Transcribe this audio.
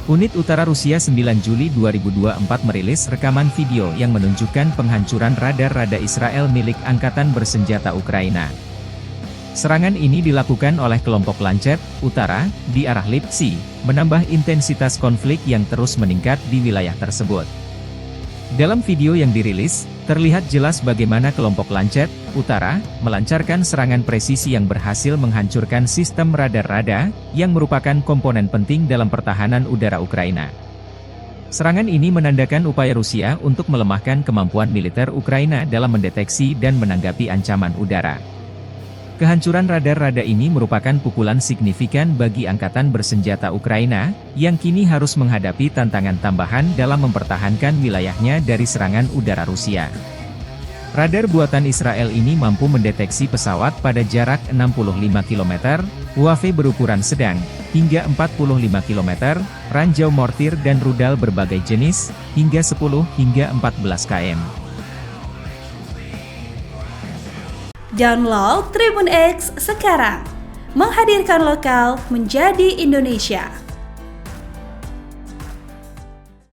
Unit Utara Rusia 9 Juli 2024 merilis rekaman video yang menunjukkan penghancuran radar rada Israel milik Angkatan Bersenjata Ukraina. Serangan ini dilakukan oleh kelompok Lancet Utara di arah Lipsy, menambah intensitas konflik yang terus meningkat di wilayah tersebut. Dalam video yang dirilis, terlihat jelas bagaimana kelompok Lancet Utara melancarkan serangan presisi yang berhasil menghancurkan sistem radar rada, yang merupakan komponen penting dalam pertahanan udara Ukraina. Serangan ini menandakan upaya Rusia untuk melemahkan kemampuan militer Ukraina dalam mendeteksi dan menanggapi ancaman udara. Kehancuran radar rada ini merupakan pukulan signifikan bagi Angkatan Bersenjata Ukraina, yang kini harus menghadapi tantangan tambahan dalam mempertahankan wilayahnya dari serangan udara Rusia. Radar buatan Israel ini mampu mendeteksi pesawat pada jarak 65 km, UAV berukuran sedang, hingga 45 km, ranjau mortir dan rudal berbagai jenis, hingga 10 hingga 14 km. Download Tribun X sekarang, menghadirkan lokal menjadi Indonesia.